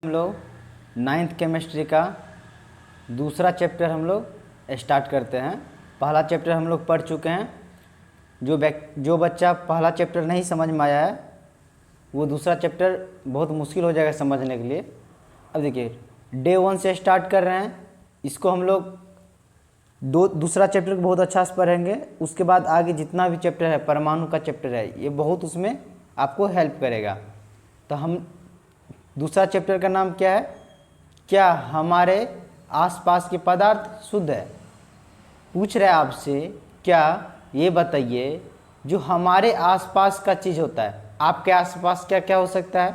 हम लोग ninth chemistry का दूसरा चैप्टर हम लोग स्टार्ट करते हैं। पहला चैप्टर हम लोग पढ़ चुके हैं। जो बच्चा पहला चैप्टर नहीं समझ में आया है वो दूसरा चैप्टर बहुत मुश्किल हो जाएगा समझने के लिए। अब देखिए डे 1 से स्टार्ट कर रहे हैं। इसको हम लोग दूसरा चैप्टर को बहुत अच्छा से पढ़ेंगे। उसके बाद आगे जितना भी चैप्टर है, परमाणु का चैप्टर है, ये बहुत उसमें आपको हेल्प करेगा। तो हम दूसरा चैप्टर का नाम क्या है? क्या हमारे आसपास के पदार्थ शुद्ध है? पूछ रहे हैं आपसे, क्या ये बताइए जो हमारे आसपास का चीज़ होता है, आपके आसपास क्या क्या हो सकता है?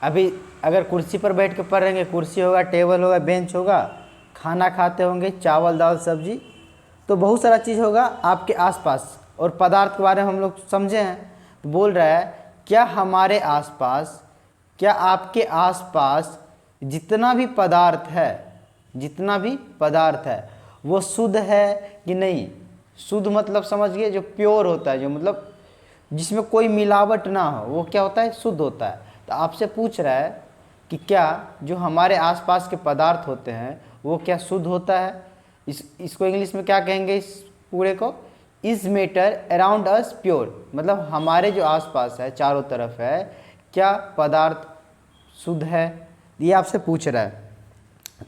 अभी अगर कुर्सी पर बैठ के पढ़ रहेंगे, कुर्सी होगा, टेबल होगा, बेंच होगा, खाना खाते होंगे, चावल दाल सब्जी, तो बहुत सारा चीज़ होगा आपके आसपास। और पदार्थ के बारे में हम लोग समझे हैं। तो बोल रहा है क्या हमारे आसपास, क्या आपके आसपास जितना भी पदार्थ है वो शुद्ध है कि नहीं? शुद्ध मतलब समझ गए, जो प्योर होता है, जो मतलब जिसमें कोई मिलावट ना हो, वो क्या होता है? शुद्ध होता है। तो आपसे पूछ रहा है कि क्या जो हमारे आसपास के पदार्थ होते हैं वो क्या शुद्ध होता है? इसको इंग्लिश में क्या कहेंगे? इस पूरे को, is matter around us pure, मतलब हमारे जो आसपास है, चारों तरफ है, क्या पदार्थ शुद्ध है? ये आपसे पूछ रहा है।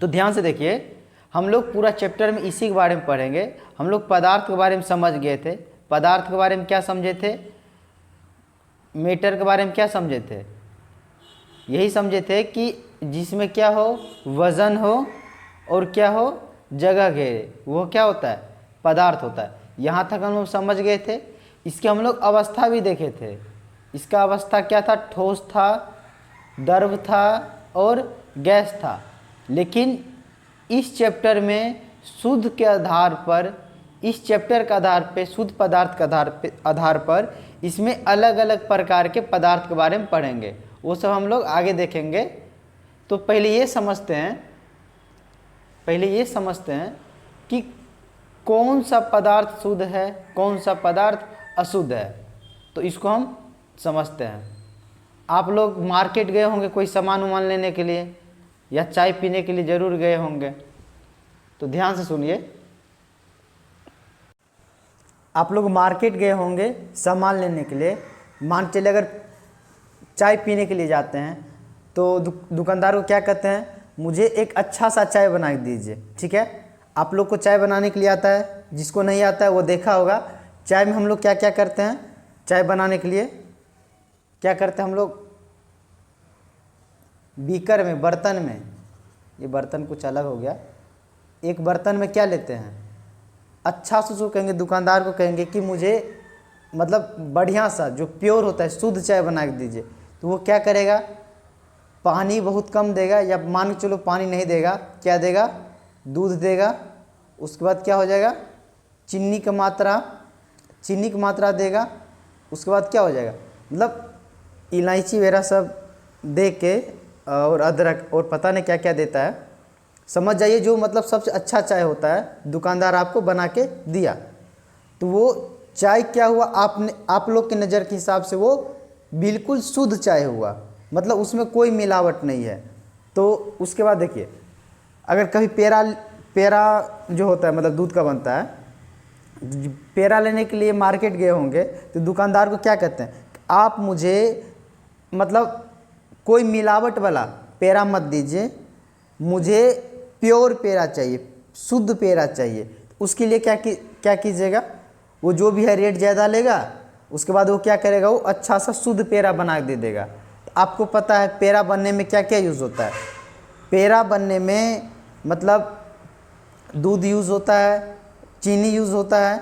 तो ध्यान से देखिए, हम लोग पूरा चैप्टर में इसी के बारे में पढ़ेंगे। हम लोग पदार्थ के बारे में समझ गए थे। पदार्थ के बारे में क्या समझे थे? मैटर के बारे में क्या समझे थे? यही समझे थे कि जिसमें क्या हो, वजन हो और क्या हो, जगह घेरे, वो क्या होता है? पदार्थ होता है। यहाँ तक हम लोग समझ गए थे। इसके हम लोग अवस्था भी देखे थे। इसका अवस्था क्या था? ठोस था, द्रव था और गैस था। लेकिन इस चैप्टर में शुद्ध के आधार पर, इस चैप्टर के आधार पे, शुद्ध पदार्थ के आधार पर इसमें अलग अलग प्रकार के पदार्थ के बारे में पढ़ेंगे। वो सब हम लोग आगे देखेंगे। तो पहले ये समझते हैं कि कौन सा पदार्थ शुद्ध है, कौन सा पदार्थ अशुद्ध है। तो इसको हम समझते हैं। आप लोग मार्केट गए होंगे कोई सामान वामान लेने के लिए, या चाय पीने के लिए ज़रूर गए होंगे। तो ध्यान से सुनिए, आप लोग मार्केट गए होंगे सामान लेने के लिए। मान चलिए अगर चाय पीने के लिए जाते हैं तो दुकानदार को क्या कहते हैं? मुझे एक अच्छा सा चाय बना के दीजिए। ठीक है, आप लोग को चाय बनाने के लिए आता है, जिसको नहीं आता है वो देखा होगा। चाय में हम लोग क्या क्या करते हैं? चाय बनाने के लिए क्या करते हैं हम लोग? बीकर में, बर्तन में, ये बर्तन कुछ अलग हो गया। एक बर्तन में क्या लेते हैं? अच्छा से उसको कहेंगे, दुकानदार को कहेंगे कि मुझे मतलब बढ़िया सा जो प्योर होता है, शुद्ध चाय बना के दीजिए। तो वो क्या करेगा? पानी बहुत कम देगा, या मान के चलो पानी नहीं देगा, क्या देगा? दूध देगा। उसके बाद क्या हो जाएगा? चीनी की मात्रा देगा। उसके बाद क्या हो जाएगा? मतलब इलायची वगैरह सब दे के, और अदरक और पता नहीं क्या क्या देता है। समझ जाइए, जो मतलब सबसे अच्छा चाय होता है दुकानदार आपको बना के दिया। तो वो चाय क्या हुआ? आप लोग की नज़र के हिसाब से वो बिल्कुल शुद्ध चाय हुआ, मतलब उसमें कोई मिलावट नहीं है। तो उसके बाद देखिए, अगर कभी पेड़ा जो होता है, मतलब दूध का बनता है, पेड़ा लेने के लिए मार्केट गए होंगे तो दुकानदार को क्या कहते हैं? आप मुझे मतलब कोई मिलावट वाला पेड़ा मत दीजिए, मुझे प्योर पेड़ा चाहिए, शुद्ध पेड़ा चाहिए। उसके लिए क्या कीजिएगा? वो जो भी है रेट ज़्यादा लेगा, उसके बाद वो क्या करेगा? वो अच्छा सा शुद्ध पेड़ा बना के दे देगा। तो आपको पता है पेड़ा बनने में क्या क्या यूज़ होता है? पेड़ा बनने में मतलब दूध यूज़ होता है, चीनी यूज़ होता है।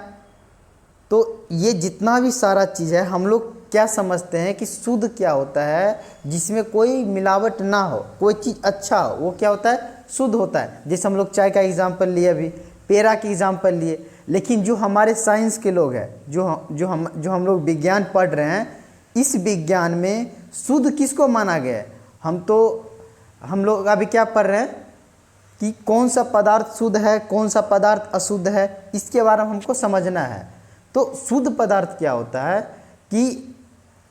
तो ये जितना भी सारा चीज़ है, हम लोग क्या समझते हैं कि शुद्ध क्या होता है? जिसमें कोई मिलावट ना हो, कोई चीज़ अच्छा हो, वो क्या होता है? शुद्ध होता है। जैसे हम लोग चाय का एग्जाम्पल लिए, अभी पेड़ा की एग्जाम्पल लिए। लेकिन जो हमारे साइंस के लोग हैं, जो हम लोग विज्ञान पढ़ रहे हैं, इस विज्ञान में शुद्ध किसको माना गया है? हम लोग अभी क्या पढ़ रहे हैं कि कौन सा पदार्थ शुद्ध है, कौन सा पदार्थ अशुद्ध है, इसके बारे में हमको समझना है। तो शुद्ध पदार्थ क्या होता है कि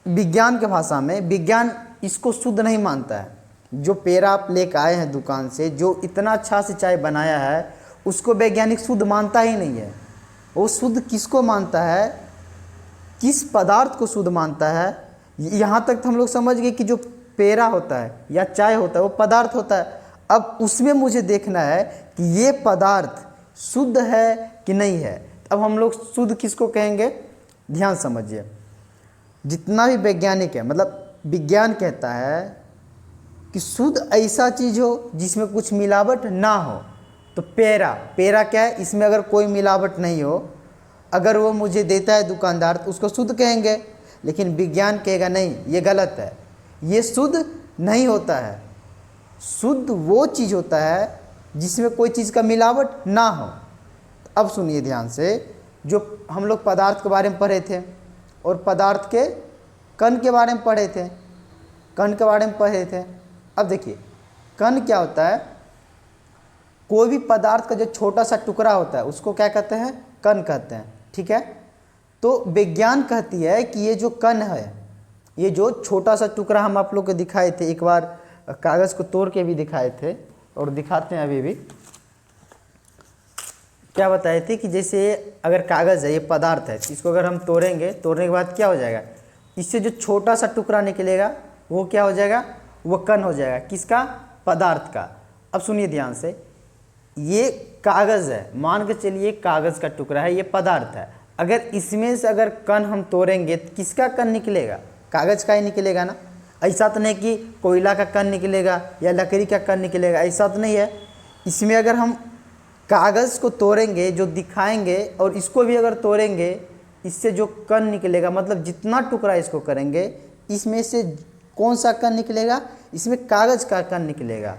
विज्ञान के भाषा में, विज्ञान इसको शुद्ध नहीं मानता है। जो पेड़ा आप लेकर आए हैं दुकान से, जो इतना अच्छा से चाय बनाया है, उसको वैज्ञानिक शुद्ध मानता ही नहीं है। वो शुद्ध किसको मानता है, किस पदार्थ को शुद्ध मानता है? यहाँ तक तो हम लोग समझ गए कि जो पेड़ा होता है या चाय होता है वो पदार्थ होता है। अब उसमें मुझे देखना है कि ये पदार्थ शुद्ध है कि नहीं है। अब हम लोग शुद्ध किसको कहेंगे, ध्यान समझिए। जितना भी वैज्ञानिक है, मतलब विज्ञान कहता है कि शुद्ध ऐसा चीज़ हो जिसमें कुछ मिलावट ना हो। तो पेड़ा क्या है, इसमें अगर कोई मिलावट नहीं हो, अगर वो मुझे देता है दुकानदार तो उसको शुद्ध कहेंगे। लेकिन विज्ञान कहेगा नहीं, ये गलत है, ये शुद्ध नहीं होता है। शुद्ध वो चीज़ होता है जिसमें कोई चीज़ का मिलावट ना हो। अब सुनिए ध्यान से, जो हम लोग पदार्थ के बारे में पढ़े थे और पदार्थ के कण के बारे में पढ़े थे, कण के बारे में पढ़े थे। अब देखिए कण क्या होता है, कोई भी पदार्थ का जो छोटा सा टुकड़ा होता है उसको क्या कहते हैं, कण कहते हैं। ठीक है, तो विज्ञान कहती है कि ये जो कण है, ये जो छोटा सा टुकड़ा हम आप लोग को दिखाए थे, एक बार कागज़ को तोड़ के भी दिखाए थे और दिखाते हैं अभी भी। क्या बताए थे कि जैसे अगर कागज़ है, ये पदार्थ है, इसको अगर हम तोड़ेंगे, तोड़ने के बाद क्या हो जाएगा, इससे जो छोटा सा टुकड़ा निकलेगा वो क्या हो जाएगा, वो कण हो जाएगा। किसका, पदार्थ का। अब सुनिए ध्यान से, ये कागज़ है, मान के चलिए कागज़ का टुकड़ा है, ये पदार्थ है। अगर इसमें से अगर कण हम तोड़ेंगे तो किसका कण निकलेगा, कागज़ का ही निकलेगा ना। ऐसा तो नहीं कि कोयला का कण निकलेगा या लकड़ी का कण निकलेगा, ऐसा तो नहीं है। इसमें अगर हम कागज़ को तोड़ेंगे, जो दिखाएंगे, और इसको भी अगर तोड़ेंगे, इससे जो कण निकलेगा, मतलब जितना टुकड़ा इसको करेंगे, इसमें से कौन सा कण निकलेगा, इसमें कागज़ का कण निकलेगा।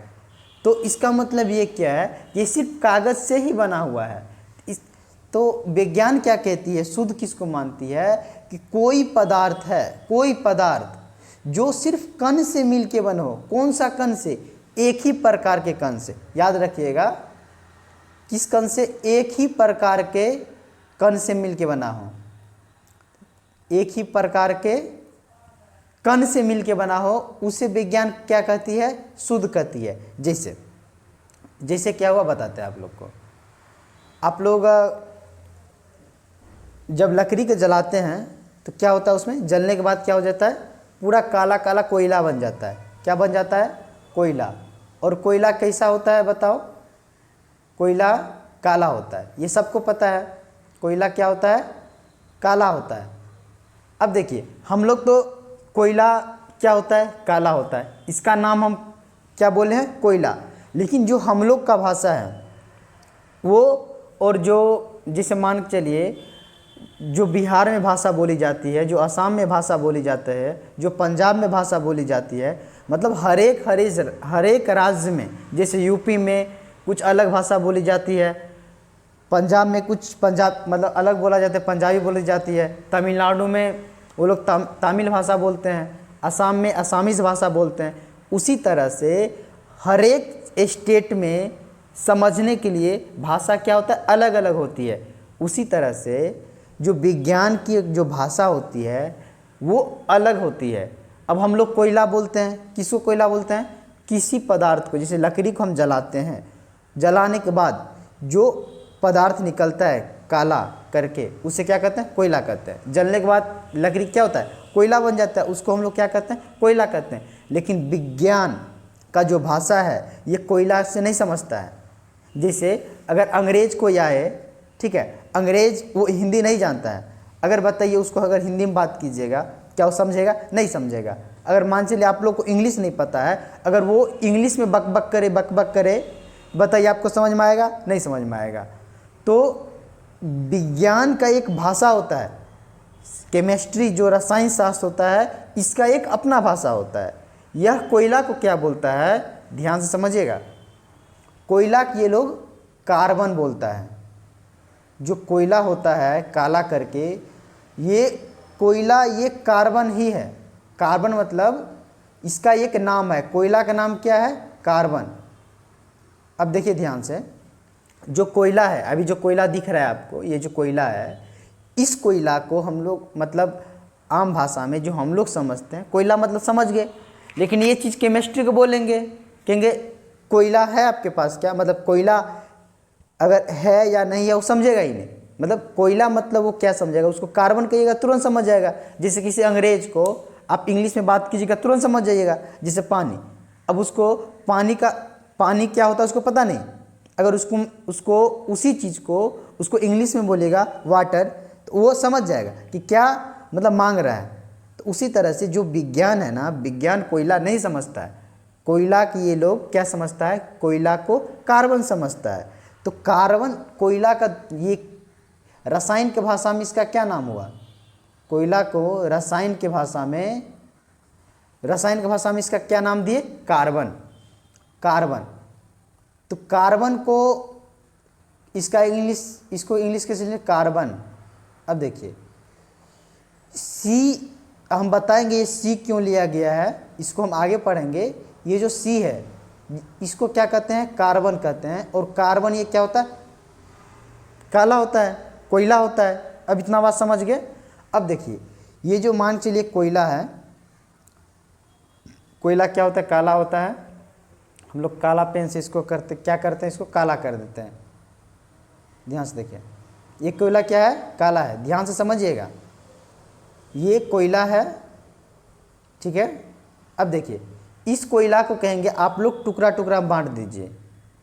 तो इसका मतलब ये क्या है, ये सिर्फ कागज़ से ही बना हुआ है। तो विज्ञान क्या कहती है, शुद्ध किसको मानती है कि कोई पदार्थ है, कोई पदार्थ जो सिर्फ कण से मिल के बना हो। कौन सा कण से, एक ही प्रकार के कण से। याद रखिएगा, किस कण से, एक ही प्रकार के कण से मिल के बना हो, एक ही प्रकार के कण से मिल के बना हो, उसे विज्ञान क्या कहती है, शुद्ध कहती है। जैसे क्या हुआ बताते हैं आप लोग को। आप लोग जब लकड़ी को जलाते हैं तो क्या होता है, उसमें जलने के बाद क्या हो जाता है, पूरा काला काला कोयला बन जाता है। क्या बन जाता है, कोयला। और कोयला कैसा होता है बताओ, कोयला काला होता है, ये सबको पता है। कोयला क्या होता है, काला होता है। अब देखिए हम लोग तो कोयला क्या होता है, काला होता है, इसका नाम हम क्या बोले हैं, कोयला। लेकिन जो हम लोग का भाषा है वो, और जो जिसे मान के चलिए जो बिहार में भाषा बोली जाती है, जो असम में भाषा बोली जाती है, जो पंजाब में भाषा बोली जाती है, मतलब हर एक राज्य में, जैसे यूपी में कुछ अलग भाषा बोली जाती है, पंजाब में कुछ पंजाब मतलब अलग बोला जाता है, पंजाबी बोली जाती है, तमिलनाडु में वो लोग तमिल भाषा बोलते हैं, असम में असामीज भाषा बोलते हैं। उसी तरह से हर एक स्टेट में समझने के लिए भाषा क्या होता है, अलग अलग होती है। उसी तरह से जो विज्ञान की जो भाषा होती है वो अलग होती है। अब हम लोग कोयला बोलते हैं, किसको कोयला बोलते हैं, किसी पदार्थ को, जैसे लकड़ी को हम जलाते हैं, जलाने के बाद जो पदार्थ निकलता है काला करके, उसे क्या कहते हैं, कोयला कहते हैं। जलने के बाद लकड़ी क्या होता है, कोयला बन जाता है, उसको हम लोग क्या कहते हैं, कोयला कहते हैं। लेकिन विज्ञान का जो भाषा है ये कोयला से नहीं समझता है। जैसे अगर अंग्रेज कोई आए, ठीक है, अंग्रेज वो हिंदी नहीं जानता है, अगर बताइए उसको अगर हिंदी में बात कीजिएगा, क्या वो समझेगा, नहीं समझेगा। अगर मान चलिए आप लोग को इंग्लिश नहीं पता है, अगर वो इंग्लिश में बक बक करे, बताइए आपको समझ में आएगा, नहीं समझ में आएगा। तो विज्ञान का एक भाषा होता है, केमिस्ट्री जो रसायन शास्त्र होता है, इसका एक अपना भाषा होता है। यह कोयला को क्या बोलता है, ध्यान से समझिएगा, कोयला ये लोग कार्बन बोलता है। जो कोयला होता है काला करके, ये कोयला ये कार्बन ही है। कार्बन मतलब इसका एक नाम है, कोयला का नाम क्या है, कार्बन। अब देखिए ध्यान से, जो कोयला है, अभी जो कोयला दिख रहा है आपको, ये जो कोयला है, इस कोयला को हम लोग मतलब आम भाषा में जो हम लोग समझते हैं, कोयला मतलब समझ गए। लेकिन ये चीज़ केमिस्ट्री को बोलेंगे, कहेंगे कोयला है आपके पास क्या, मतलब कोयला अगर है या नहीं है वो समझेगा ही नहीं। मतलब कोयला मतलब वो क्या समझेगा, उसको कार्बन कहिएगा तुरंत समझ जाएगा। जैसे किसी अंग्रेज को आप इंग्लिश में बात कीजिएगा तुरंत समझ जाइएगा, जैसे पानी। अब उसको पानी क्या होता है उसको पता नहीं, अगर उसको उसी चीज़ को उसको इंग्लिश में बोलेगा वाटर, तो वो समझ जाएगा कि क्या मतलब मांग रहा है। तो उसी तरह से जो विज्ञान है ना, विज्ञान कोयला नहीं समझता है। कोयला की ये लोग क्या समझता है, कोयला को कार्बन समझता है। तो कार्बन कोयला का ये रसायन की भाषा में इसका क्या नाम हुआ, कोयला को रसायन की भाषा में इसका क्या नाम दिए, कार्बन। तो कार्बन को इसको इंग्लिश कैसे लिखें, कार्बन। अब देखिए सी, हम बताएंगे ये सी क्यों लिया गया है, इसको हम आगे पढ़ेंगे। ये जो सी है इसको क्या कहते हैं, कार्बन कहते हैं। और कार्बन ये क्या होता है, काला होता है, कोयला होता है। अब इतना बात समझ गए। अब देखिए ये जो मान चलिए कोयला है, कोयला क्या होता है, काला होता है। हम लोग काला पेन से इसको क्या करते हैं, इसको काला कर देते हैं। ध्यान से देखिए ये कोयला क्या है, काला है। ध्यान से समझिएगा, ये कोयला है, ठीक है। अब देखिए इस कोयला को कहेंगे आप लोग टुकड़ा टुकड़ा बांट दीजिए।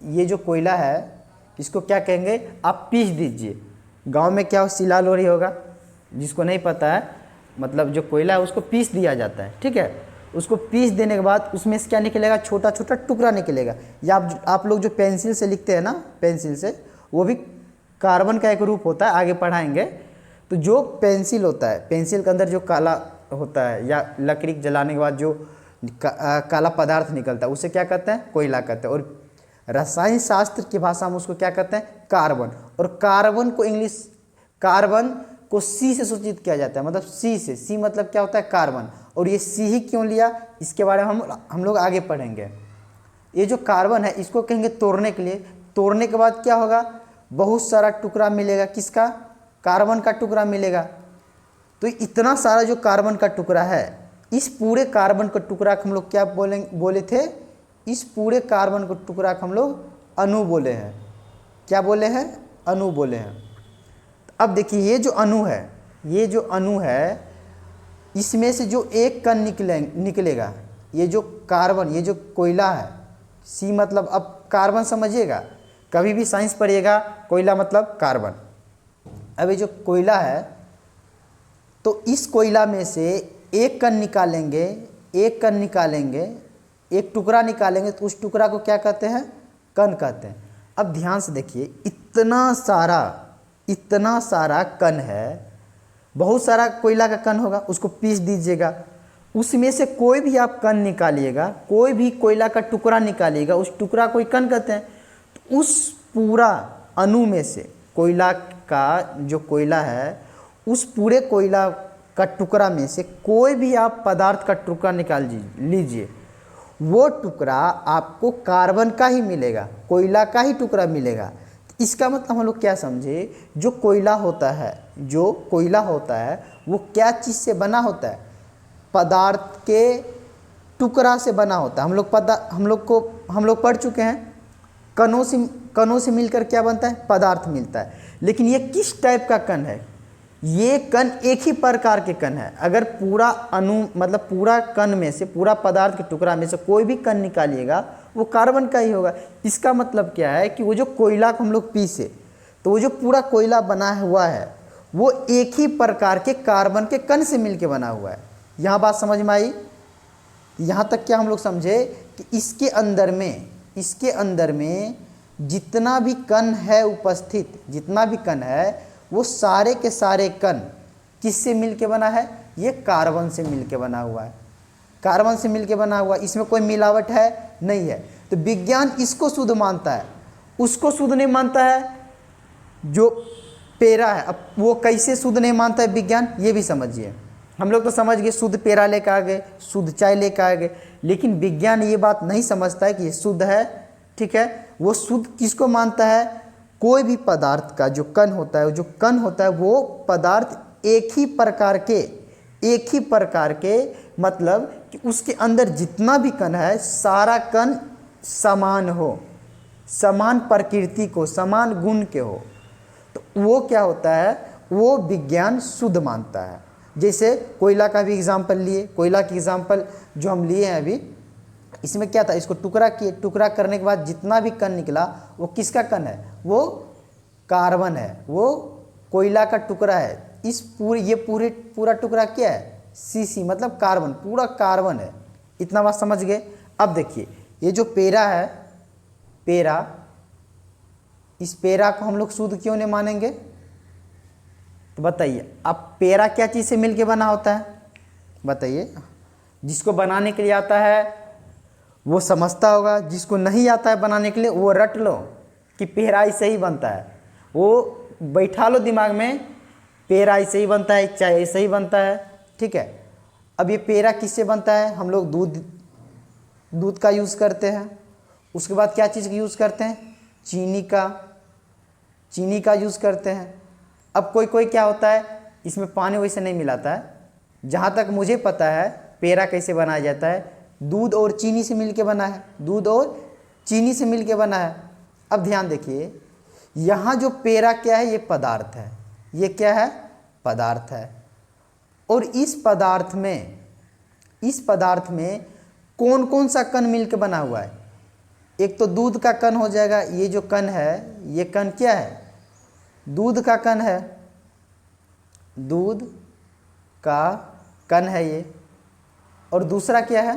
ये जो कोयला है इसको क्या कहेंगे, आप पीस दीजिए। गांव में क्या सिला लोरी होगा, जिसको नहीं पता है, मतलब जो कोयला है उसको पीस दिया जाता है, ठीक है। उसको पीस देने के बाद उसमें से क्या निकलेगा, छोटा छोटा टुकड़ा निकलेगा। या आप लोग जो पेंसिल से लिखते हैं ना, पेंसिल से, वो भी कार्बन का एक रूप होता है, आगे पढ़ाएंगे। तो जो पेंसिल होता है, पेंसिल के अंदर जो काला होता है या लकड़ी जलाने के बाद जो काला पदार्थ निकलता है उसे क्या कहते हैं, कोयला कहते हैं। और रसायन शास्त्र की भाषा में उसको क्या कहते हैं, कार्बन। और कार्बन को सी से सूचित किया जाता है, मतलब सी मतलब क्या होता है, कार्बन। और ये सी ही क्यों लिया, इसके बारे में हम लोग आगे पढ़ेंगे। ये जो कार्बन है इसको कहेंगे तोड़ने के लिए। तोड़ने के बाद क्या होगा, बहुत सारा टुकड़ा मिलेगा, किसका, कार्बन का टुकड़ा मिलेगा। तो इतना सारा जो कार्बन का टुकड़ा है, इस पूरे कार्बन का टुकड़ा को हम लोग क्या बोले थे, इस पूरे कार्बन को टुकड़ा को हम लोग अणु बोले हैं। क्या बोले हैं, अणु बोले हैं। अब देखिए ये जो अणु है, इसमें से जो एक कण निकलेगा, ये जो कार्बन, ये जो कोयला है, सी मतलब, अब कार्बन समझिएगा, कभी भी साइंस पढ़िएगा, कोयला मतलब कार्बन। अब ये जो कोयला है, तो इस कोयला में से एक कण निकालेंगे, एक टुकड़ा निकालेंगे, तो उस टुकड़ा को क्या कहते हैं, कण कहते हैं। अब ध्यान से देखिए इतना सारा कण है, बहुत सारा कोयला का कण होगा, उसको पीस दीजिएगा। उसमें से कोई भी आप कण निकालिएगा, कोई भी कोयला का टुकड़ा निकालिएगा, उस टुकड़ा को कण कहते हैं। तो उस पूरा अणु में से, कोयला का जो कोयला है, उस पूरे कोयला का टुकड़ा में से कोई भी आप पदार्थ का टुकड़ा निकाल लीजिए, वो टुकड़ा आपको कार्बन का ही मिलेगा, कोयला का ही टुकड़ा मिलेगा। इसका मतलब हम लोग क्या समझे, जो कोयला होता है वो क्या चीज़ से बना होता है, पदार्थ के टुकड़ा से बना होता है। हम लोग पढ़ चुके हैं, कणों से मिलकर क्या बनता है, पदार्थ मिलता है। लेकिन ये किस टाइप का कण है, ये कण एक ही प्रकार के कण है। अगर पूरा अणु मतलब पूरा कण में से, पूरा पदार्थ के टुकड़ा में से कोई भी कण निकालिएगा, वो कार्बन का ही होगा। इसका मतलब क्या है कि वो जो कोयला को हम लोग पीसे, तो वो जो पूरा कोयला बना हुआ है वो एक ही प्रकार के कार्बन के कण से मिलके बना हुआ है। यहाँ बात समझ में आई। यहाँ तक क्या हम लोग समझे कि इसके अंदर में जितना भी कण है उपस्थित, जितना भी कण है, वो सारे के सारे कण किससे मिलके बना है, ये कार्बन से मिलके बना हुआ है। कार्बन से मिलके बना हुआ, इसमें कोई मिलावट है नहीं है। तो विज्ञान इसको शुद्ध मानता है, उसको शुद्ध नहीं मानता है जो पेरा है। अब वो कैसे शुद्ध नहीं मानता है विज्ञान, ये भी समझिए। हम लोग तो समझ गए, शुद्ध पेरा लेकर आ गए, शुद्ध चाय लेकर आ गए, लेकिन विज्ञान ये बात नहीं समझता है कि ये शुद्ध है, ठीक है। वो शुद्ध किसको मानता है, कोई भी पदार्थ का जो कण होता है, वो पदार्थ एक ही प्रकार के मतलब कि उसके अंदर जितना भी कण है सारा कण समान हो, समान प्रकृति को, समान गुण के हो, तो वो क्या होता है, वो विज्ञान शुद्ध मानता है। जैसे कोयला का भी एग्जाम्पल लिए, कोयला की एग्जाम्पल जो हम लिए हैं अभी, इसमें क्या था, इसको टुकड़ा किए, टुकड़ा करने के बाद जितना भी कण निकला वो किसका कण है, वो कार्बन है, वो कोयला का टुकड़ा है। इस पूरा टुकड़ा क्या है, Cc मतलब कार्बन, पूरा कार्बन है। इतना बात समझ गए। अब देखिए ये जो पेरा है, पेरा, इस पेरा को हम लोग शुद्ध क्यों नहीं मानेंगे, तो बताइए। अब पेरा क्या चीज़ से मिलके बना होता है, बताइए। जिसको बनाने के लिए आता है वो समझता होगा, जिसको नहीं आता है बनाने के लिए वो रट लो कि पेरा ऐसे ही बनता है, वो बैठा लो दिमाग में, पेरा ऐसे ही बनता है, चाय ऐसे ही बनता है, ठीक है। अब ये पेरा किससे बनता है, हम लोग दूध का यूज़ करते हैं। उसके बाद क्या चीज़ का यूज़ करते हैं, चीनी का यूज़ करते हैं। अब कोई क्या होता है, इसमें पानी वैसे नहीं मिलाता है। जहाँ तक मुझे पता है पेरा कैसे बनाया जाता है, दूध और चीनी से मिलके बना है, दूध और चीनी से मिलके बना है। अब ध्यान देखिए, यहाँ जो पेरा क्या है, ये पदार्थ है, ये क्या है, पदार्थ है। और इस पदार्थ में कौन कौन सा कण मिलके बना हुआ है, एक तो दूध का कण हो जाएगा, ये जो कण है, ये कण क्या है, दूध का कण है, दूध का कण है ये। और दूसरा क्या है,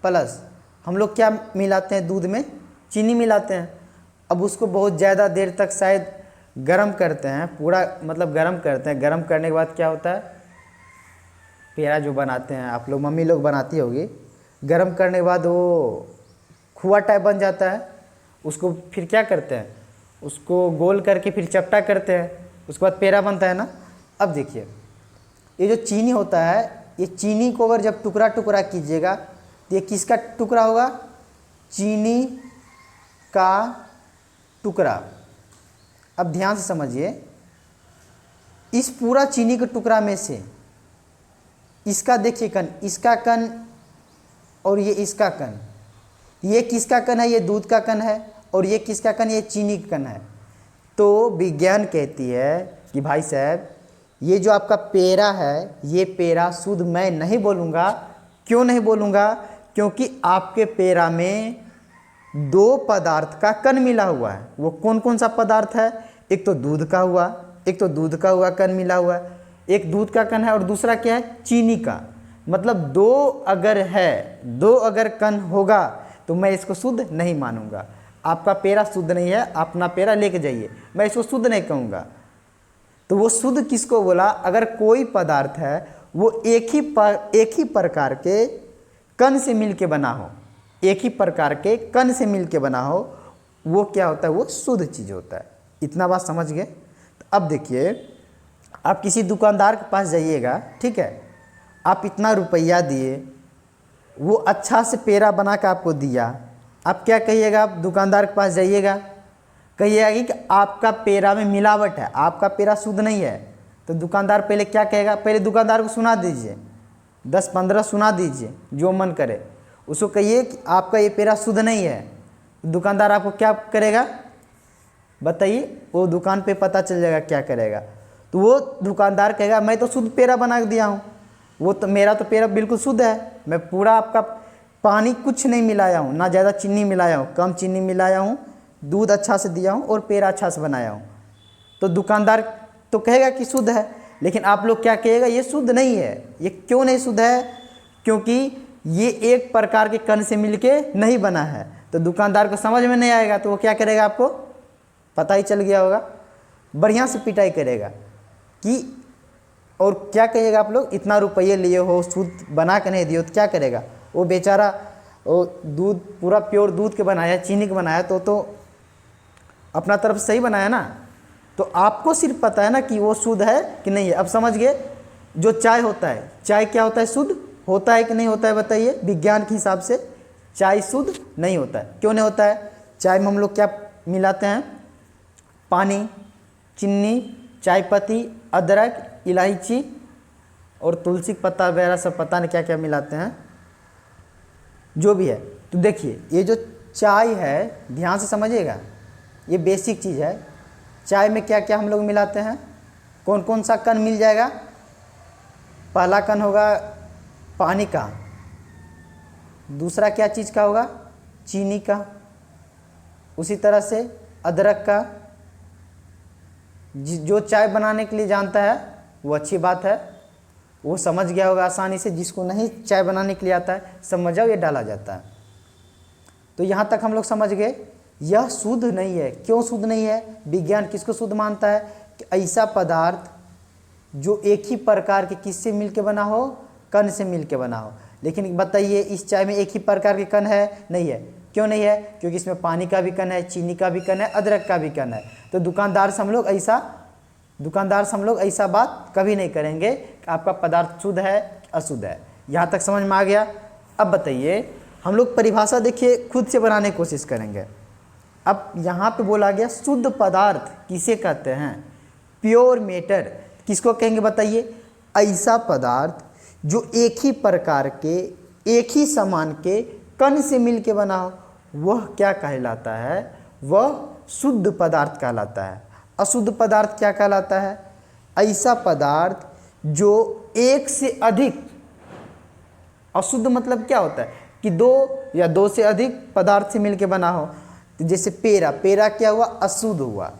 प्लस हम लोग क्या मिलाते हैं दूध में, चीनी मिलाते हैं। अब उसको बहुत ज़्यादा देर तक शायद गरम करते हैं, पूरा मतलब गरम करते हैं। गरम करने के बाद क्या होता है, पेड़ा जो बनाते हैं आप लोग, मम्मी लोग बनाती होगी, गरम करने के बाद वो खुआ टाइप बन जाता है। उसको फिर क्या करते हैं, उसको गोल करके फिर चपटा करते हैं, उसके बाद पेड़ा बनता है ना। अब देखिए ये जो चीनी होता है, ये चीनी को अगर जब टुकड़ा टुकड़ा कीजिएगा तो ये किसका टुकड़ा होगा, चीनी का टुकड़ा। अब ध्यान से समझिए, इस पूरा चीनी के टुकड़ा में से इसका देखिए कण, इसका कण और ये इसका कण, ये किसका कण है, ये दूध का कण है, और ये किसका कण, ये चीनी का कण है। तो विज्ञान कहती है कि भाई साहब ये जो आपका पेड़ा है, ये पेड़ा शुद्ध मैं नहीं बोलूँगा। क्यों नहीं बोलूँगा, क्योंकि आपके पेड़ा में दो पदार्थ का कण मिला हुआ है। वो कौन कौन सा पदार्थ है, एक तो दूध का हुआ, एक तो दूध का हुआ कण मिला हुआ है, एक दूध का कण है, और दूसरा क्या है, चीनी का। मतलब दो अगर कण होगा तो मैं इसको शुद्ध नहीं मानूंगा। आपका पेड़ा शुद्ध नहीं है, अपना पेड़ा लेके जाइए, मैं इसको शुद्ध नहीं कहूँगा। तो वो शुद्ध किसको बोला, अगर कोई पदार्थ है वो एक ही प्रकार के कण से मिलके बना हो, एक ही प्रकार के कण से मिलके बना हो, वो क्या होता है, वो शुद्ध चीज़ होता है। इतना बात समझ गए। तो अब देखिए, आप किसी दुकानदार के पास जाइएगा, ठीक है, आप इतना रुपया दिए, वो अच्छा से पेड़ा बना के आपको दिया, आप क्या कहिएगा, आप दुकानदार के पास जाइएगा, कहिएगा कि आपका पेड़ा में मिलावट है, आपका पेड़ा शुद्ध नहीं है। तो दुकानदार पहले क्या कहेगा, पहले दुकानदार को सुना दीजिए, 10-15 सुना दीजिए, जो मन करे। उसको कहिए कि आपका ये पेड़ा शुद्ध नहीं है। दुकानदार आपको क्या करेगा, बताइए, वो दुकान पे पता चल जाएगा क्या करेगा। तो वो दुकानदार कहेगा मैं तो शुद्ध पेड़ा बना के दिया हूँ, वो तो मेरा तो पेड़ा बिल्कुल शुद्ध है, मैं पूरा आपका पानी कुछ नहीं मिलाया हूँ, ना ज़्यादा चीनी मिलाया हूँ, कम चीनी मिलाया हूँ, दूध अच्छा से दिया हूँ और पेड़ा अच्छा से बनाया हूँ। तो दुकानदार तो कहेगा कि शुद्ध है, लेकिन आप लोग क्या कहेगा, ये शुद्ध नहीं है। ये क्यों नहीं शुद्ध है, क्योंकि ये एक प्रकार के कण से मिलके नहीं बना है। तो दुकानदार को समझ में नहीं आएगा, तो वो क्या करेगा, आपको पता ही चल गया होगा, बढ़िया से पिटाई करेगा कि, और क्या कहिएगा आप लोग, इतना रुपये लिए हो, शुद्ध बना के नहीं दिए तो क्या करेगा वो बेचारा, वो दूध पूरा प्योर दूध के बनाया, चीनी के बनाया, तो अपना तरफ सही बनाया ना। तो आपको सिर्फ पता है ना कि वो शुद्ध है कि नहीं है। अब समझ गए। जो चाय होता है, चाय क्या होता है, शुद्ध होता है कि नहीं होता है, बताइए। विज्ञान के हिसाब से चाय शुद्ध नहीं होता है। क्यों नहीं होता है, चाय में हम लोग क्या मिलाते हैं, पानी, चीनी, चाय पत्ती, अदरक, इलायची और तुलसी का पत्ता वगैरह सब पता नहीं क्या क्या मिलाते हैं, जो भी है। तो देखिए ये जो चाय है, ध्यान से समझिएगा, ये बेसिक चीज़ है। चाय में क्या क्या हम लोग मिलाते हैं, कौन कौन सा कण मिल जाएगा। पहला कण होगा पानी का, दूसरा क्या चीज़ का होगा, चीनी का, उसी तरह से अदरक का। जो चाय बनाने के लिए जानता है वो अच्छी बात है, वो समझ गया होगा आसानी से। जिसको नहीं चाय बनाने के लिए आता है, समझ जाओ ये डाला जाता है। तो यहाँ तक हम लोग समझ गए, यह शुद्ध नहीं है। क्यों शुद्ध नहीं है? विज्ञान किसको शुद्ध मानता है कि ऐसा पदार्थ जो एक ही प्रकार के किससे मिलके बना हो, कण से मिलके बना हो। लेकिन बताइए इस चाय में एक ही प्रकार के कण है? नहीं है। क्यों नहीं है? क्योंकि इसमें पानी का भी कण है, चीनी का भी कण है, अदरक का भी कण है। तो दुकानदार से हम लोग ऐसा बात कभी नहीं करेंगे कि आपका पदार्थ शुद्ध है अशुद्ध है। यहाँ तक समझ में आ गया। अब बताइए, हम लोग परिभाषा देखिए खुद से बनाने की कोशिश करेंगे। अब यहाँ पे बोला गया शुद्ध पदार्थ किसे कहते हैं? प्योर मैटर किसको कहेंगे बताइए? ऐसा पदार्थ जो एक ही प्रकार के, एक ही समान के कण से मिलके बना हो, वह क्या कहलाता है? वह शुद्ध पदार्थ कहलाता है। अशुद्ध पदार्थ क्या कहलाता है? ऐसा पदार्थ जो एक से अधिक, अशुद्ध मतलब क्या होता है कि दो या दो से अधिक पदार्थ से मिलके बना हो। तो जैसे पेरा क्या हुआ? अशुद्ध हुआ।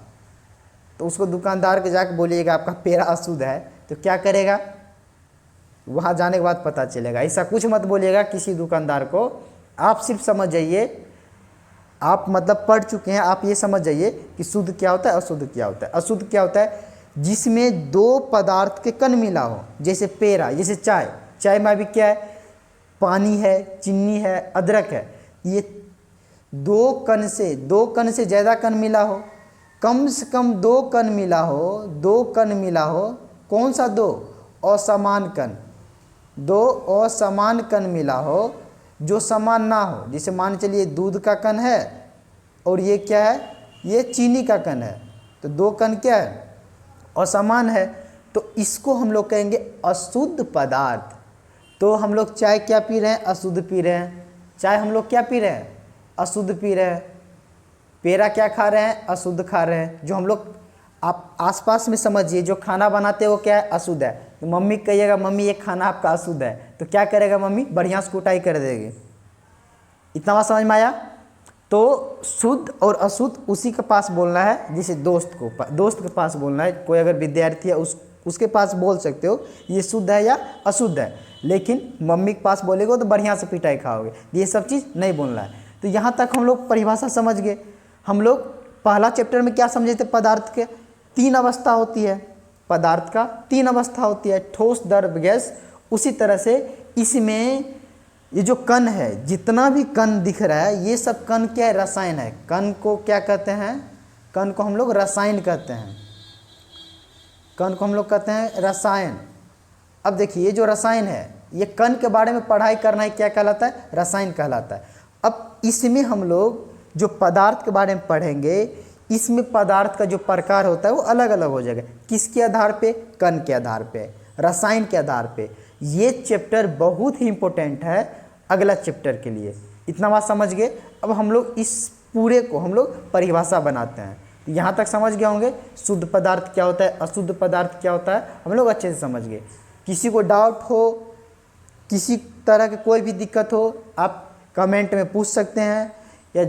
तो उसको दुकानदार के जाके बोलिएगा आपका पेरा अशुद्ध है, तो क्या करेगा? वहाँ जाने के बाद पता चलेगा। ऐसा कुछ मत बोलिएगा किसी दुकानदार को। आप सिर्फ समझ जाइए, आप मतलब पढ़ चुके हैं, आप ये समझ जाइए कि शुद्ध क्या होता है, अशुद्ध क्या होता है। अशुद्ध क्या होता है? जिसमें दो पदार्थ के कण मिला हो। जैसे पेरा, जैसे चाय में भी क्या है? पानी है, चीनी है, अदरक है। ये दो कण से ज़्यादा कण मिला हो, कम से कम दो कण मिला हो। कौन सा? दो असमान कण। दो असमान कण मिला हो जो समान ना हो। जैसे मान चलिए दूध का कण है और ये क्या है? ये चीनी का कण है। तो दो कण क्या है? असमान है। तो इसको हम लोग कहेंगे अशुद्ध पदार्थ। तो हम लोग चाय क्या पी रहे हैं? अशुद्ध पी रहे हैं। चाय हम लोग क्या पी रहे हैं? अशुद्ध पी रहे हैं। पेरा क्या खा रहे हैं? अशुद्ध खा रहे हैं। जो हम लोग, आप आसपास में समझिए, जो खाना बनाते हैं वो क्या है? अशुद्ध है। तो मम्मी कहिएगा मम्मी ये खाना आपका अशुद्ध है, तो क्या करेगा मम्मी? बढ़िया से कुटाई कर देगी। इतना बात समझ में आया? तो शुद्ध और अशुद्ध उसी के पास बोलना है, जैसे दोस्त के पास बोलना है। कोई अगर विद्यार्थी है उसके पास बोल सकते हो ये शुद्ध है या अशुद्ध है। लेकिन मम्मी के पास बोलेगो तो बढ़िया से पिटाई खाओगे। ये सब चीज़ नहीं बोलना है। तो यहाँ तक हम लोग परिभाषा समझ गए। हम लोग पहला चैप्टर में क्या समझे थे? पदार्थ के तीन अवस्था होती है। पदार्थ का तीन अवस्था होती है, ठोस, द्रव, गैस। उसी तरह से इसमें ये जो कण है, जितना भी कण दिख रहा है, ये सब कण क्या है? रसायन है। कण को क्या कहते हैं? कण को हम लोग रसायन कहते हैं। कण को हम लोग कहते हैं रसायन। अब देखिए, ये जो रसायन है, ये कण के बारे में पढ़ाई करना है, क्या कहलाता है? रसायन कहलाता है। अब इसमें हम लोग जो पदार्थ के बारे में पढ़ेंगे, इसमें पदार्थ का जो प्रकार होता है वो अलग अलग हो जाएगा। किसके आधार पे? कण के आधार पे, रसायन के आधार पे। ये चैप्टर बहुत ही इंपॉर्टेंट है अगला चैप्टर के लिए। इतना बात समझ गए? अब हम लोग इस पूरे को हम लोग परिभाषा बनाते हैं। तो यहाँ तक समझ गए होंगे शुद्ध पदार्थ क्या होता है, अशुद्ध पदार्थ क्या होता है, हम लोग अच्छे से समझ गए। किसी को डाउट हो, किसी तरह की कोई भी दिक्कत हो, आप कमेंट में पूछ सकते हैं। या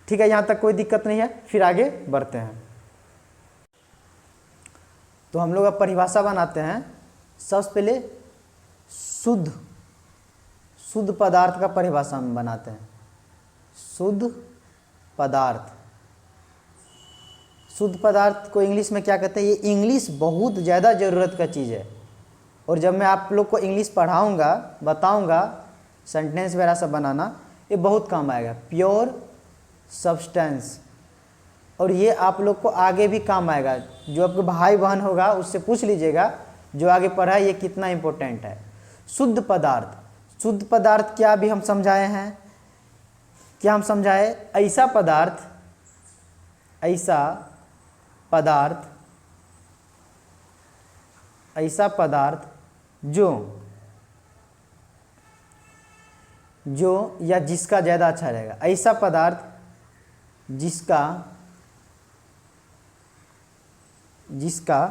ठीक है, यहाँ तक कोई दिक्कत नहीं है, फिर आगे बढ़ते हैं। तो हम लोग अब परिभाषा बनाते हैं। सबसे पहले शुद्ध पदार्थ का परिभाषा हम बनाते हैं। शुद्ध पदार्थ को इंग्लिश में क्या कहते हैं? ये इंग्लिश बहुत ज़्यादा ज़रूरत का चीज़ है। और जब मैं आप लोग को इंग्लिश पढ़ाऊँगा, बताऊँगा सेंटेंस वगैरह सब बनाना, ये बहुत काम आएगा। Pure substance. और ये आप लोग को आगे भी काम आएगा। जो आपके भाई बहन होगा उससे पूछ लीजिएगा जो आगे पढ़ा है, ये कितना इम्पोर्टेंट है। शुद्ध पदार्थ क्या अभी हम समझाए हैं? क्या हम समझाए? ऐसा पदार्थ जो जो या जिसका ज़्यादा अच्छा रहेगा, ऐसा पदार्थ जिसका जिसका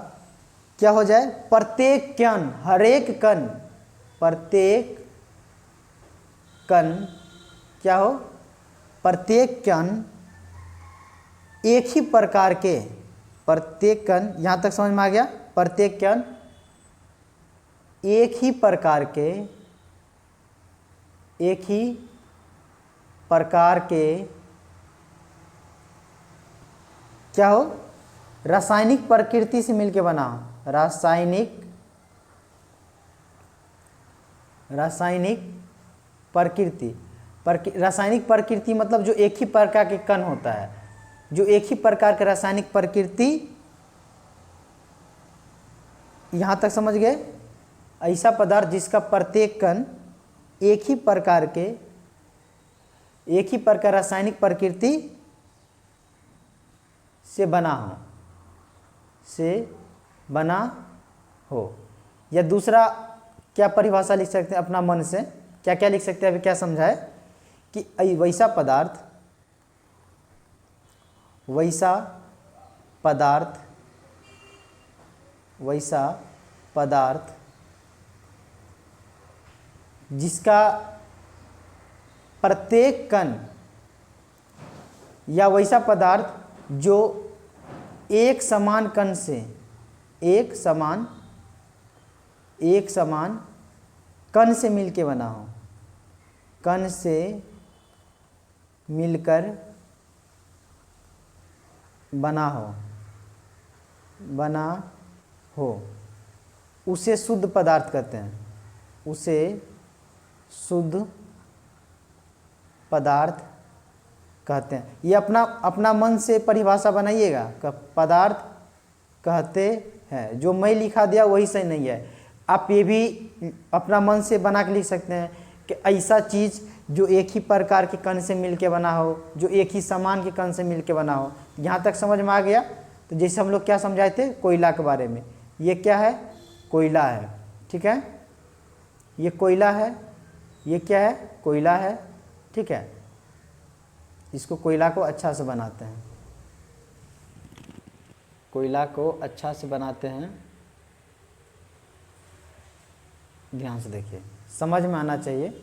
क्या हो जाए, प्रत्येक कण, हर एक कण, प्रत्येक कण क्या हो, प्रत्येक कण एक ही प्रकार के, प्रत्येक कण, यहाँ तक समझ में आ गया, प्रत्येक कण एक ही प्रकार के, एक ही प्रकार के क्या हो, रासायनिक प्रकृति से मिलके बना हो, रासायनिक प्रकृति, रासायनिक प्रकृति मतलब जो एक ही प्रकार के कण होता है, जो एक ही प्रकार के रासायनिक प्रकृति, यहाँ तक समझ गए। ऐसा पदार्थ जिसका प्रत्येक कण एक ही प्रकार रासायनिक प्रकृति से बना हो, या दूसरा क्या परिभाषा लिख सकते हैं अपना मन से, क्या क्या लिख सकते हैं, अभी क्या समझाए कि वैसा पदार्थ जिसका प्रत्येक कण, या वैसा पदार्थ जो एक समान कण से, एक समान कण से मिलके बना हो, कण से मिलकर बना हो, उसे शुद्ध पदार्थ कहते हैं, उसे शुद्ध पदार्थ कहते हैं। ये अपना मन से परिभाषा बनाइएगा, पदार्थ कहते हैं, जो मैं लिखा दिया वही सही नहीं है, आप ये भी अपना मन से बना के लिख सकते हैं कि ऐसा चीज़ जो एक ही प्रकार के कण से मिलके बना हो, जो एक ही समान के कण से मिलके बना हो। यहाँ तक समझ में आ गया। तो जैसे हम लोग क्या समझाए थे कोयला के बारे में, ये क्या है, कोयला है, ठीक है, ये कोयला है, ये क्या है, कोयला है, ठीक है। इसको कोयला को अच्छा से बनाते हैं, कोयला को अच्छा से बनाते हैं, ध्यान से देखिए, समझ में आना चाहिए।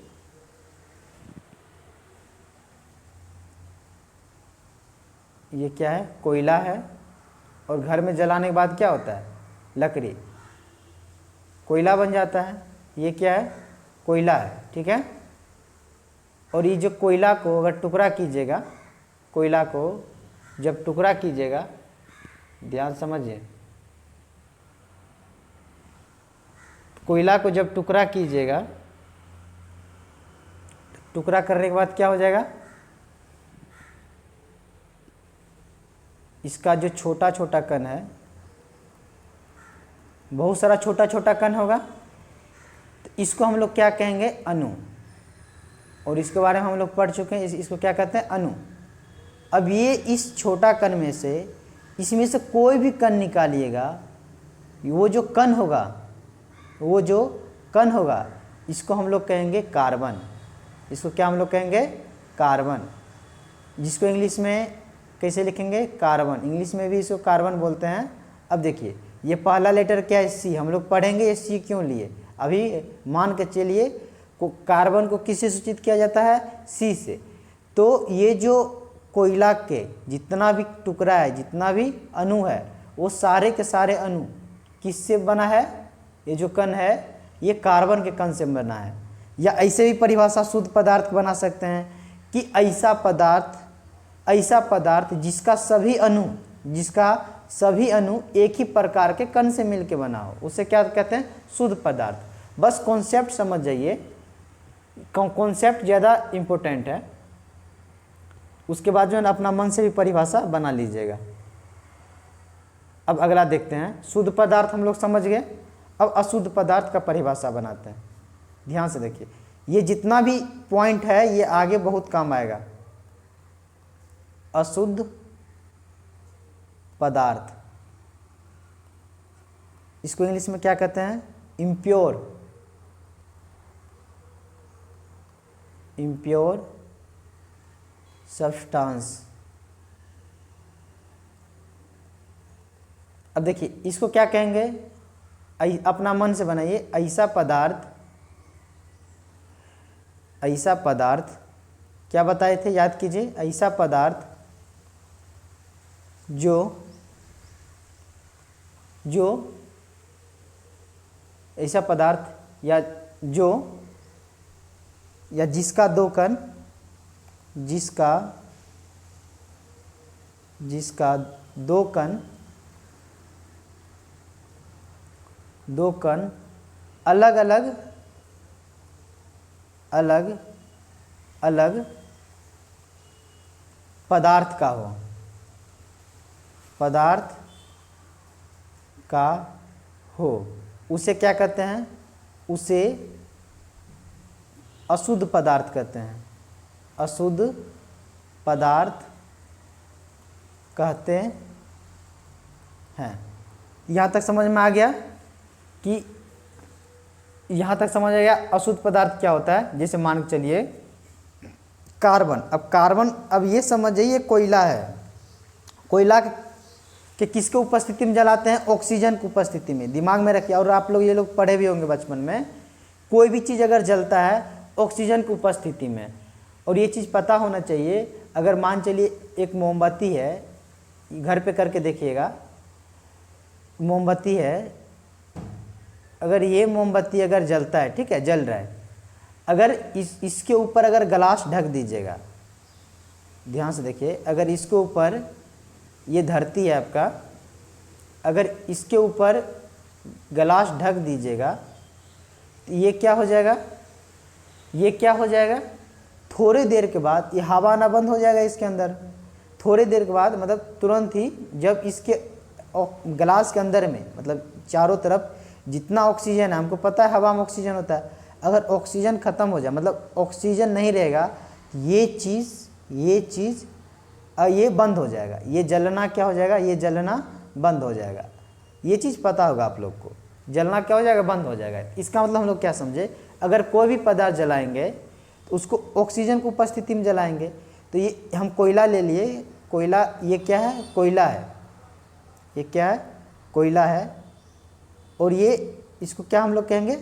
ये क्या है, कोयला है, और घर में जलाने के बाद क्या होता है, लकड़ी, कोयला बन जाता है। ये क्या है, कोयला है, ठीक है। और ये जो कोयला को अगर टुकड़ा कीजिएगा, कोयला को जब टुकड़ा कीजिएगा, ध्यान समझिए, कोयला को जब टुकड़ा कीजिएगा, टुकड़ा करने के बाद क्या हो जाएगा, इसका जो छोटा छोटा कण है, बहुत सारा छोटा छोटा कण होगा, तो इसको हम लोग क्या कहेंगे, अणु। और इसके बारे में हम लोग पढ़ चुके हैं, इसको क्या कहते हैं, अणु। अब ये इस छोटा कण में से, इसमें से कोई भी कण निकालिएगा, वो जो कण होगा इसको हम लोग कहेंगे कार्बन। इसको क्या हम लोग कहेंगे, कार्बन, जिसको इंग्लिश में कैसे लिखेंगे, कार्बन, इंग्लिश में भी इसको कार्बन बोलते हैं। अब देखिए, ये पहला लेटर क्या है, सी, हम लोग पढ़ेंगे ये सी क्यों लिए, अभी मान के चलिए कार्बन को किससे सूचित किया जाता है, सी से। तो ये जो कोयला के जितना भी टुकड़ा है, जितना भी अणु है, वो सारे के सारे अणु किससे बना है, ये जो कण है ये कार्बन के कण से बना है। या ऐसे भी परिभाषा शुद्ध पदार्थ बना सकते हैं कि ऐसा पदार्थ जिसका सभी अणु एक ही प्रकार के कण से मिलके बना हो, उसे क्या कहते हैं, शुद्ध पदार्थ। बस कॉन्सेप्ट समझ जाइए, कॉन्सेप्ट ज़्यादा इम्पोर्टेंट है। उसके बाद जो है ना अपना मन से भी परिभाषा बना लीजिएगा। अब अगला देखते हैं, शुद्ध पदार्थ हम लोग समझ गए, अब अशुद्ध पदार्थ का परिभाषा बनाते हैं। ध्यान से देखिए, ये जितना भी पॉइंट है ये आगे बहुत काम आएगा। अशुद्ध पदार्थ, इसको इंग्लिश में क्या कहते हैं, इम्प्योर इम्प्योर सब्सटेंस। अब देखिए इसको क्या कहेंगे, अपना मन से बनाइए। ऐसा पदार्थ क्या बताए थे, याद कीजिए। ऐसा पदार्थ जो ऐसा पदार्थ या जिसका दो कण दो कण अलग अलग पदार्थ का हो, उसे क्या कहते हैं, उसे अशुद्ध पदार्थ कहते हैं। अशुद्ध पदार्थ कहते हैं। यहाँ तक समझ में आ गया कि अशुद्ध पदार्थ क्या होता है। जैसे मान के चलिए कार्बन, अब ये समझ जाइए कोयला है। कोयला के किसके उपस्थिति में जलाते हैं, ऑक्सीजन की उपस्थिति में। दिमाग में रखिए, और आप लोग ये लोग पढ़े भी होंगे बचपन में, कोई भी चीज़ अगर जलता है ऑक्सीजन की उपस्थिति में। और ये चीज़ पता होना चाहिए। अगर मान चलिए एक मोमबत्ती है, घर पे करके देखिएगा, मोमबत्ती है, अगर ये मोमबत्ती अगर जलता है, ठीक है, जल रहा है, अगर इसके ऊपर अगर गिलास ढक दीजिएगा, ध्यान से देखिए, अगर इसके ऊपर, ये धरती है आपका, अगर इसके ऊपर गिलास ढक दीजिएगा तो ये क्या हो जाएगा, थोड़ी देर के बाद ये हवा आना बंद हो जाएगा इसके अंदर। थोड़ी देर के बाद मतलब तुरंत ही, जब इसके गिलास के अंदर में मतलब चारों तरफ जितना ऑक्सीजन है, हमको पता है हवा में ऑक्सीजन होता है, अगर ऑक्सीजन ख़त्म हो जाए, मतलब ऑक्सीजन नहीं रहेगा, ये चीज़ ये बंद हो जाएगा, ये जलना क्या हो जाएगा, ये जलना बंद हो जाएगा। ये चीज़ पता होगा आप लोग को, जलना क्या हो जाएगा, बंद हो जाएगा। इसका मतलब हम लोग क्या समझे, अगर कोई भी पदार्थ जलाएंगे तो उसको ऑक्सीजन की उपस्थिति में जलाएंगे। तो ये हम कोयला ले लिए, कोयला ये क्या है, कोयला है, ये क्या है, कोयला है। और ये इसको क्या हम लोग कहेंगे,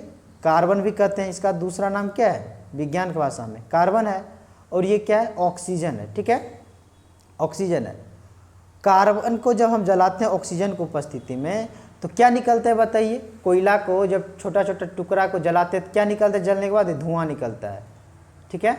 कार्बन भी कहते हैं। इसका दूसरा नाम क्या है, विज्ञान की भाषा में कार्बन है। और ये क्या है, ऑक्सीजन है, ठीक है, ऑक्सीजन है। कार्बन को जब हम जलाते हैं ऑक्सीजन की उपस्थिति में तो क्या निकलता है बताइए। कोयला को जब छोटा छोटा टुकड़ा को जलाते हैं तो क्या निकलता है, जलने के बाद धुआं निकलता है, ठीक है।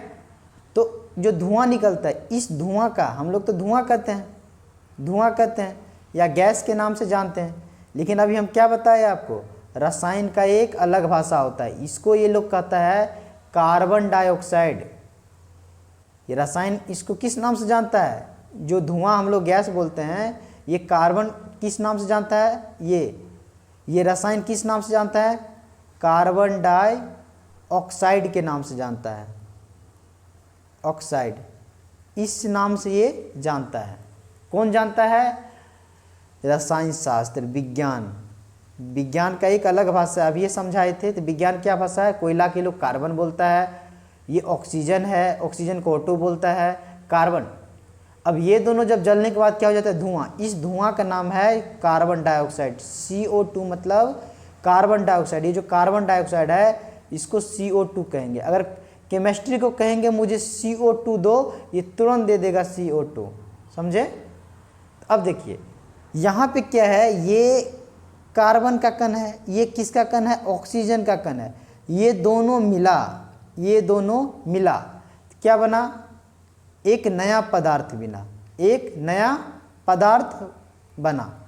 तो जो धुआं निकलता है, इस धुआं का हम लोग तो धुआं कहते हैं या गैस के नाम से जानते हैं। लेकिन अभी हम क्या बताए आपको, रसायन का एक अलग भाषा होता है, इसको ये लोग कहता है कार्बन डाइऑक्साइड। ये रसायन इसको किस नाम से जानता है, जो धुआं हम लोग गैस बोलते हैं, ये कार्बन किस नाम से जानता है, ये रसायन किस नाम से जानता है, कार्बन डाइऑक्साइड के नाम से जानता है। ऑक्साइड, इस नाम से ये जानता है। कौन जानता है, रसायन शास्त्र, विज्ञान का एक अलग भाषा है। अभी ये समझाए थे। तो विज्ञान क्या भाषा है, कोयला के लोग कार्बन बोलता है, ये ऑक्सीजन है, ऑक्सीजन को O2 बोलता है, कार्बन। अब ये दोनों जब जलने के बाद क्या हो जाता है, धुआं। इस धुआं का नाम है कार्बन डाइऑक्साइड, CO2 मतलब कार्बन डाइऑक्साइड। ये जो कार्बन डाइऑक्साइड है इसको CO2 कहेंगे। अगर केमिस्ट्री को कहेंगे मुझे CO2 दो, ये तुरंत दे देगा CO2, समझे। अब देखिए यहाँ पे क्या है, ये कार्बन का कण है, ये किसका कण है, ऑक्सीजन का कण है। ये दोनों मिला क्या बना, एक नया पदार्थ बना।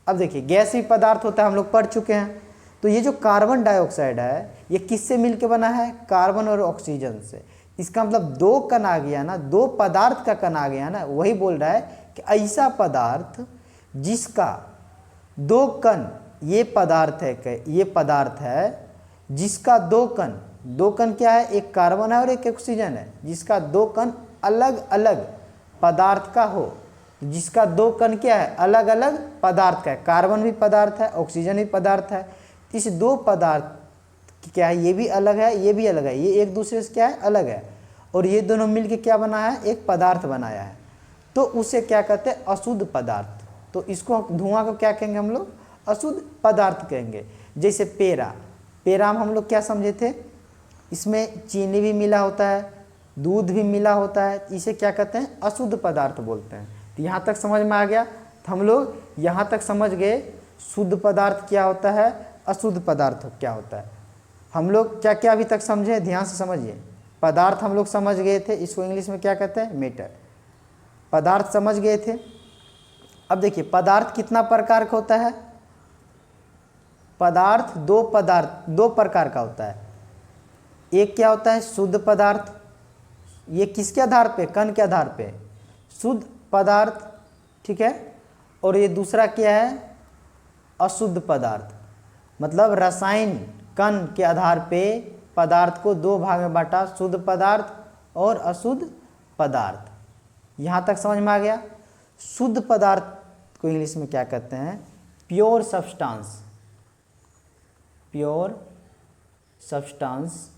अब देखिए गैसीय पदार्थ होता है, हम लोग पढ़ चुके हैं। तो ये जो कार्बन डाइऑक्साइड है ये किससे मिलके बना है, कार्बन और ऑक्सीजन से। इसका मतलब दो कण आ गया ना, दो पदार्थ का कण आ गया ना। वही बोल रहा है कि ऐसा पदार्थ जिसका दो कण, ये पदार्थ है जिसका दो कण क्या है, एक कार्बन है और एक ऑक्सीजन है, जिसका दो कण अलग अलग पदार्थ का हो। जिसका दो कण क्या है, अलग अलग पदार्थ का है। कार्बन भी पदार्थ है, ऑक्सीजन भी पदार्थ है। इस दो पदार्थ क्या है, ये भी अलग है, ये भी अलग है, ये एक दूसरे से क्या है, अलग है। और ये दोनों मिलके क्या बनाया है, एक पदार्थ बनाया है, तो उसे क्या कहते हैं, अशुद्ध पदार्थ। तो इसको धुआं को क्या कहेंगे हम लोग, अशुद्ध पदार्थ कहेंगे। जैसे पेड़ा, पेड़ा में हम लोग क्या समझे थे, इसमें चीनी भी मिला होता है, दूध भी मिला होता है, इसे क्या कहते हैं, अशुद्ध पदार्थ बोलते हैं। तो यहाँ तक समझ में आ गया। तो हम लोग यहाँ तक समझ गए शुद्ध पदार्थ क्या होता है, अशुद्ध पदार्थ क्या होता है। हम लोग क्या क्या अभी तक समझे, ध्यान से समझिए। पदार्थ हम लोग समझ गए थे, इसको इंग्लिश में क्या कहते हैं, मैटर। पदार्थ समझ गए थे। अब देखिए पदार्थ कितना प्रकार का होता है, पदार्थ दो प्रकार का होता है। एक क्या होता है, शुद्ध पदार्थ, ये किसके आधार पे, कण के आधार पे, शुद्ध पदार्थ, ठीक है। और ये दूसरा क्या है, अशुद्ध पदार्थ, मतलब रसायन कण के आधार पे पदार्थ को दो भाग में बांटा, शुद्ध पदार्थ और अशुद्ध पदार्थ। यहाँ तक समझ में आ गया। शुद्ध पदार्थ को इंग्लिश में क्या कहते हैं, प्योर सब्सटेंस, प्योर सब्सटेंस।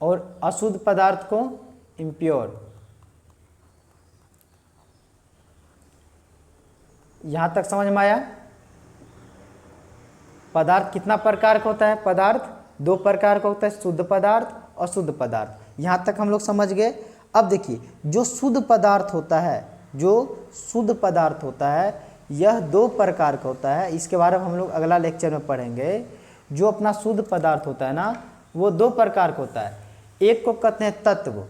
और अशुद्ध पदार्थ को इम्प्योर। यहां तक समझ में आया। पदार्थ कितना प्रकार का होता है, पदार्थ दो प्रकार का होता है, शुद्ध पदार्थ और अशुद्ध पदार्थ। यहां तक हम लोग समझ गए। अब देखिए जो शुद्ध पदार्थ होता है, जो शुद्ध पदार्थ होता है यह दो प्रकार का होता है। इसके बारे में हम लोग अगला लेक्चर में पढ़ेंगे। जो अपना शुद्ध पदार्थ होता है ना, वो दो प्रकार का होता है। एक को कहते हैं तत्व,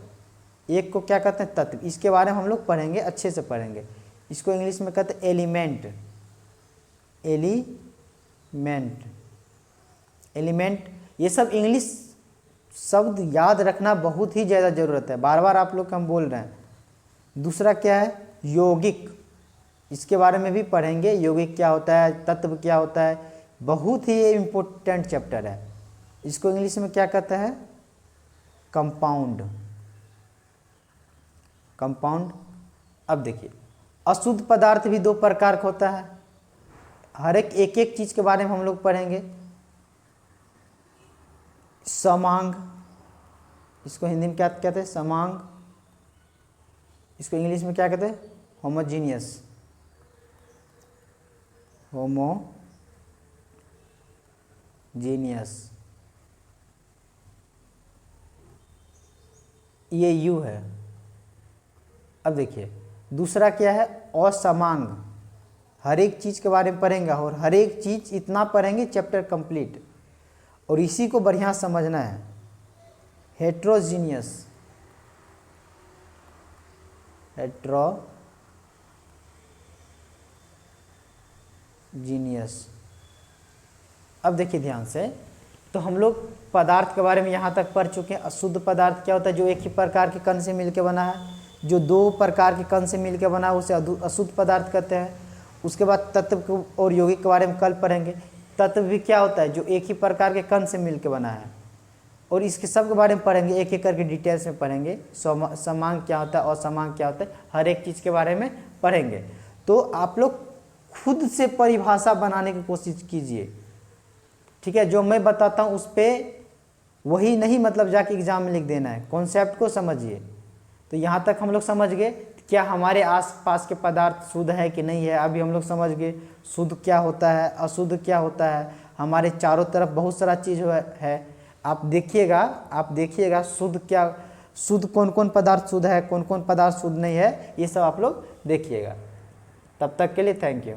एक को क्या कहते हैं, तत्व। इसके बारे में हम लोग पढ़ेंगे, अच्छे से पढ़ेंगे। इसको इंग्लिश में कहते हैं एलिमेंट, एलिमेंट, एलिमेंट। ये सब इंग्लिश शब्द याद रखना बहुत ही ज़्यादा ज़रूरत है, बार बार आप लोग को हम बोल रहे हैं। दूसरा क्या है, यौगिक, इसके बारे में भी पढ़ेंगे। यौगिक क्या होता है, तत्व क्या होता है, बहुत ही इम्पोर्टेंट चैप्टर है। इसको इंग्लिश में क्या कहते हैं, कंपाउंड, कंपाउंड। अब देखिए अशुद्ध पदार्थ भी दो प्रकार का होता है। हर एक एक चीज़ के बारे में हम लोग पढ़ेंगे। समांग, इसको हिंदी में क्या कहते हैं, समांग। इसको इंग्लिश में क्या कहते हैं, होमोजीनियस, होमोजीनियस। ये यू है। अब देखिए दूसरा क्या है, असमांग। हर एक चीज़ के बारे में पढ़ेंगे और हर एक चीज़ इतना पढ़ेंगे चैप्टर कंप्लीट, और इसी को बढ़िया समझना है। Heterogeneous, heterogeneous. अब देखिए ध्यान से, तो हम लोग पदार्थ के बारे में यहाँ तक पढ़ चुके हैं। अशुद्ध पदार्थ क्या होता है, जो एक ही प्रकार के कण से मिलकर बना है। जो दो प्रकार के कण से मिलकर बना है उसे अशुद्ध पदार्थ कहते हैं। उसके बाद तत्व और यौगिक के बारे में कल पढ़ेंगे। तत्व भी क्या होता है, जो एक ही प्रकार के कण से मिलकर बना है, और इसके सब के बारे में पढ़ेंगे, एक एक करके डिटेल्स में पढ़ेंगे। समांग क्या होता है, असमांग क्या होता है, हर एक चीज़ के बारे में पढ़ेंगे। तो आप लोग खुद से परिभाषा बनाने की कोशिश कीजिए, ठीक है। जो मैं बताता हूँ उस पर वही नहीं, मतलब जाके एग्जाम में लिख देना है, कॉन्सेप्ट को समझिए। तो यहाँ तक हम लोग समझ गए क्या हमारे आसपास के पदार्थ शुद्ध है कि नहीं है। अभी हम लोग समझ गए शुद्ध क्या होता है, अशुद्ध क्या होता है। हमारे चारों तरफ बहुत सारा चीज़ है। आप देखिएगा शुद्ध क्या, शुद्ध कौन कौन पदार्थ शुद्ध है, कौन कौन पदार्थ शुद्ध नहीं है, ये सब आप लोग देखिएगा। तब तक के लिए थैंक यू।